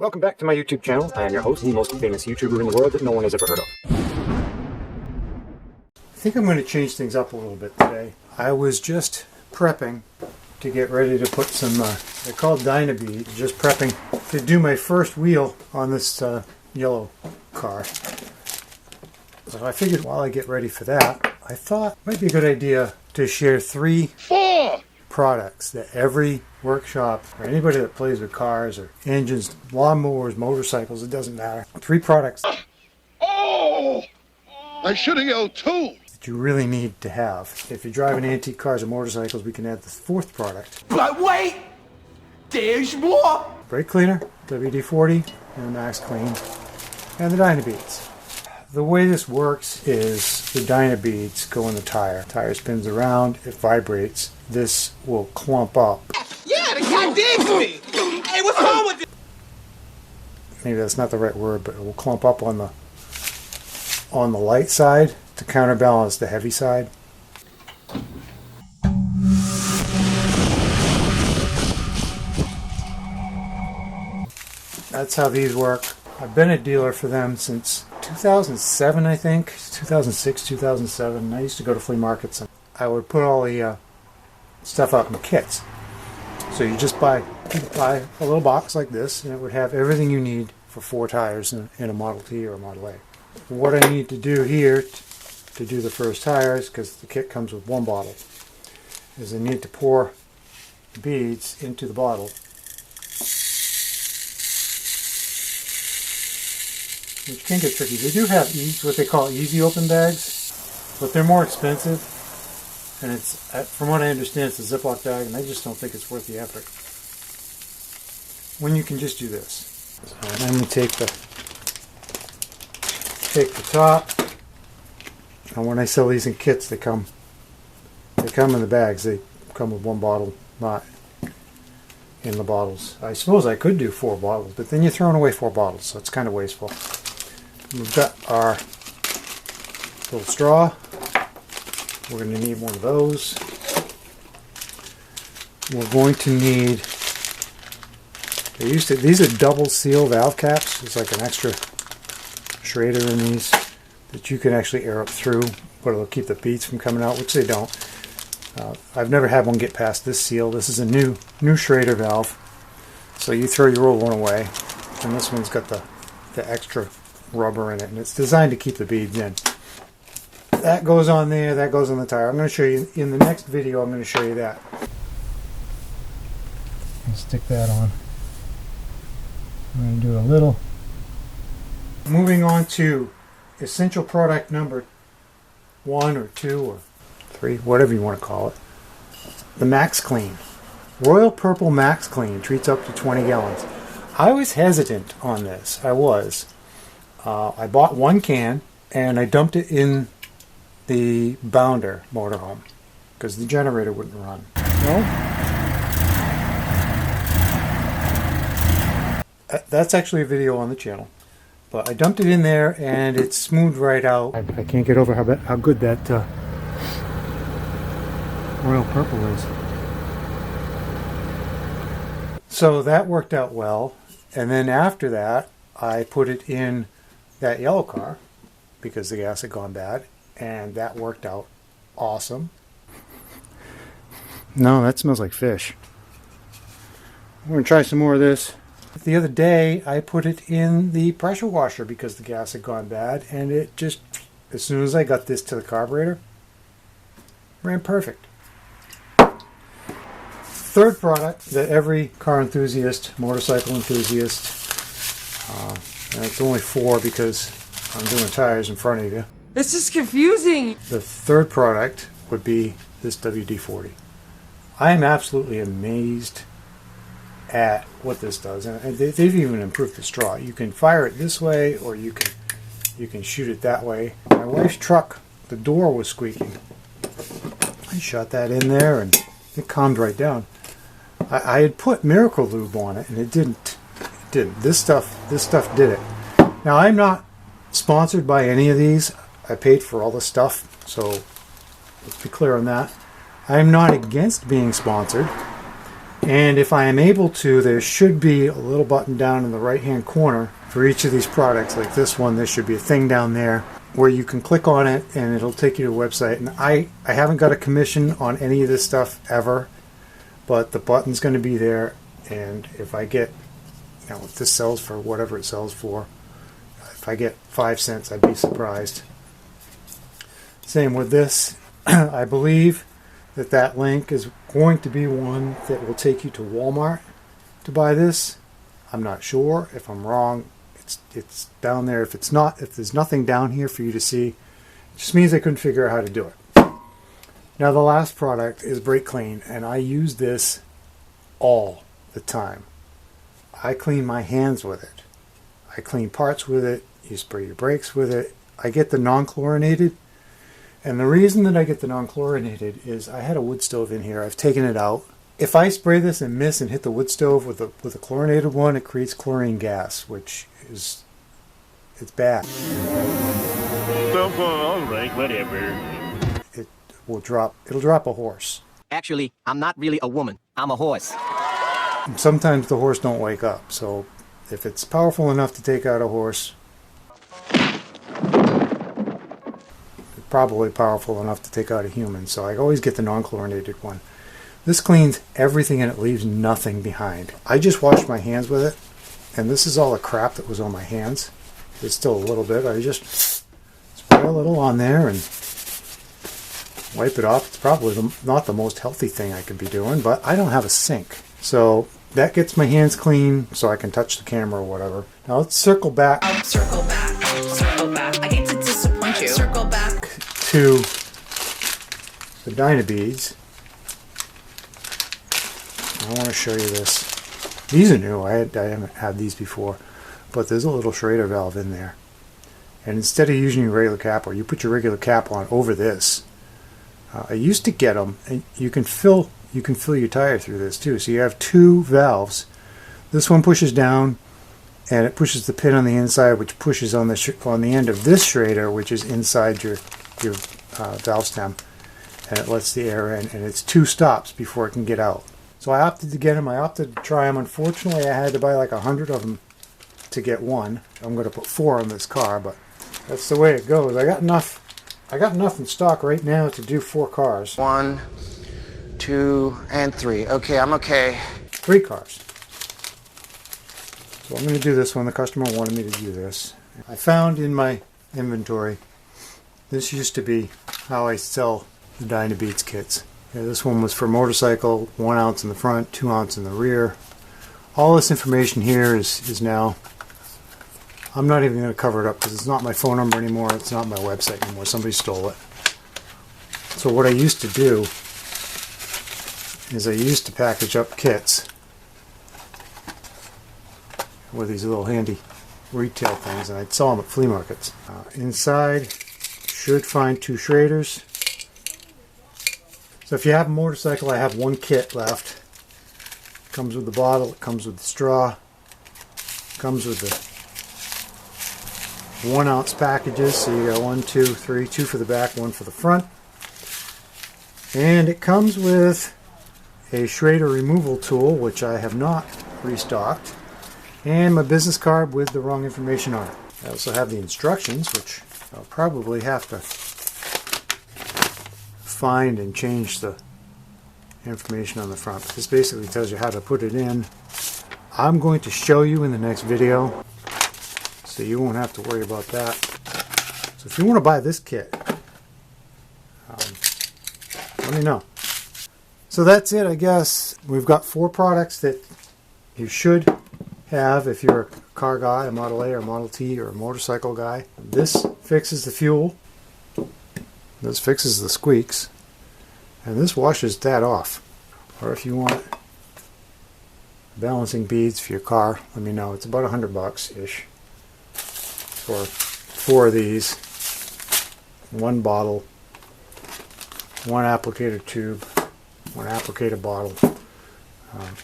Welcome back to my YouTube channel. I am your host, the most famous YouTuber in the world that no one has ever heard of. I think I'm going to change things up a little bit today. I was just prepping to get ready to put some, they're called Dyna Beads, just prepping to do my first wheel on this yellow car. So I figured while I get ready for that, I thought it might be a good idea to share four products that every workshop or anybody that plays with cars or engines, lawnmowers, motorcycles, it doesn't matter. 3 products Oh! I should have yelled too! That you really need to have. If you're driving antique cars or motorcycles, we can add the 4th product. But wait! There's more! Brake Cleaner, WD-40, and Max Clean, and the Dyna Beads. The way this works is the Dyna Beads go in the tire. The tire spins around, it vibrates. This will clump up. Yeah, the cat digs me! Hey, what's wrong with it? Maybe that's not the right word, but it will clump up on the light side to counterbalance the heavy side. That's how these work. I've been a dealer for them since 2007, I think. 2006, 2007. I used to go to flea markets and I would put all the stuff out in kits. So you just buy a little box like this and it would have everything you need for 4 tires in a Model T or a Model A. What I need to do here to do the first tires, because the kit comes with 1 bottle, is I need to pour beads into the bottle. Which can get tricky. They do have what they call easy open bags, but they're more expensive. And it's, from what I understand, it's a Ziploc bag, and I just don't think it's worth the effort. When you can just do this. So I'm going to take the top. And when I sell these in kits, they come in the bags. They come with 1 bottle, not in the bottles. I suppose I could do 4 bottles, but then you're throwing away 4 bottles, so it's kind of wasteful. We've got our little straw. We're going to need 1 of those. We're going to need, these are double seal valve caps. There's like an extra Schrader in these that you can actually air up through, but it'll keep the beads from coming out, which they don't. I've never had one get past this seal. This is a new Schrader valve. So you throw your old one away, and this one's got the extra rubber in it, and it's designed to keep the beads in. That goes on there, that goes on the tire. I'm going to show you in the next video. I'm going to show you that. I'll stick that on. I'm going to do a little. Moving on to essential product number 1 or 2 or 3, whatever you want to call it. The Max Clean. Royal Purple Max Clean treats up to 20 gallons. I was hesitant on this. I was. I bought 1 can and I dumped it in the Bounder motorhome because the generator wouldn't run. No? That's actually a video on the channel. But I dumped it in there and it smoothed right out. I can't get over how good that Royal Purple is. So that worked out well. And then after that, I put it in that yellow car because the gas had gone bad. And that worked out awesome. No, that smells like fish. I'm going to try some more of this. The other day, I put it in the pressure washer because the gas had gone bad. And it just, as soon as I got this to the carburetor, ran perfect. 3rd product that every car enthusiast, motorcycle enthusiast, and it's only 4 because I'm doing tires in front of you. This is confusing! The 3rd product would be this WD-40. I am absolutely amazed at what this does, and they've even improved the straw. You can fire it this way, or you can shoot it that way. My wife's truck, the door was squeaking. I shot that in there, and it calmed right down. I had put Miracle Lube on it, and it didn't. This stuff did it. Now I'm not sponsored by any of these. I paid for all the stuff, so let's be clear on that. I am not against being sponsored. And if I am able to, there should be a little button down in the right hand corner for each of these products. Like this one, there should be a thing down there where you can click on it and it'll take you to a website. And I haven't got a commission on any of this stuff ever, but the button's going to be there. And if I get, if this sells for whatever it sells for, if I get 5 cents, I'd be surprised. Same with this. I believe that link is going to be one that will take you to Walmart to buy this. I'm not sure. If I'm wrong, it's down there. If it's not, if there's nothing down here for you to see, it just means I couldn't figure out how to do it. Now the last product is Brake Clean, and I use this all the time. I clean my hands with it. I clean parts with it. You spray your brakes with it. I get the non-chlorinated. And the reason that I get the non-chlorinated is I had a wood stove in here. I've taken it out. If I spray this and miss and hit the wood stove with a chlorinated one, it creates chlorine gas, which is, it's bad. All right, whatever. It will drop. It'll drop a horse. Actually, I'm not really a woman. I'm a horse. And sometimes the horse don't wake up. So if it's powerful enough to take out a horse, probably powerful enough to take out a human, so I always get the non-chlorinated one. This cleans everything and it leaves nothing behind. I just washed my hands with it, and this is all the crap that was on my hands. There's still a little bit. I just spray a little on there and wipe it off. It's probably not the most healthy thing I could be doing, but I don't have a sink, so that gets my hands clean so I can touch the camera or whatever. Now let's circle back. Circle back. Circle back. I hate to disappoint you. Circle back to the Dyna Beads. I want to show you this. These are new. I haven't had these before, but there's a little Schrader valve in there. And instead of using your regular cap, or you put your regular cap on over this. I used to get them, and you can fill your tire through this too. So you have two valves. This one pushes down, and it pushes the pin on the inside, which pushes on the end of this Schrader, which is inside your valve stem, and it lets the air in, and it's 2 stops before it can get out. So I opted to get them. I opted to try them. Unfortunately, I had to buy like 100 of them to get one. I'm going to put 4 on this car, but that's the way it goes. I got enough in stock right now to do 4 cars. 1, 2, and 3. Okay, I'm okay. 3 cars. So I'm going to do this one. The customer wanted me to do this. I found in my inventory, this used to be how I sell the DynaBeads kits. This one was for motorcycle, 1 ounce in the front, 2 ounce in the rear. All this information here is now, I'm not even going to cover it up because it's not my phone number anymore, it's not my website anymore, somebody stole it. So what I used to do is I used to package up kits with these little handy retail things, and I'd sell them at flea markets. Inside, should find 2 Schraders. So if you have a motorcycle, I have 1 kit left. Comes with the bottle, it comes with the straw, comes with the 1 ounce packages. So you got 1, 2, 3, 2 for the back, 1 for the front. And it comes with a Schrader removal tool, which I have not restocked, and my business card with the wrong information on it. I also have the instructions, which I'll probably have to find and change the information on the front. But this basically tells you how to put it in. I'm going to show you in the next video, so you won't have to worry about that. So if you want to buy this kit, let me know. So that's it, I guess. We've got 4 products that you should have if you're a car guy, a Model A or Model T, or a motorcycle guy. This fixes the fuel. This fixes the squeaks. And this washes that off. Or if you want balancing beads for your car, let me know. It's about $100-ish for 4 of these. 1 bottle, 1 applicator tube, 1 applicator bottle,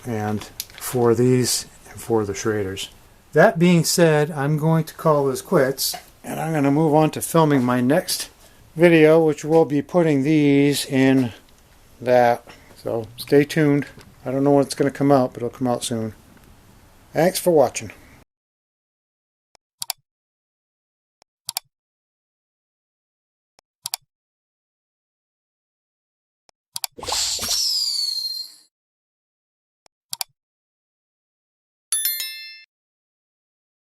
and 4 of these and 4 of the Schraders. That being said, I'm going to call this quits, and I'm going to move on to filming my next video, which will be putting these in that. So stay tuned. I don't know when it's going to come out, but it'll come out soon. Thanks for watching.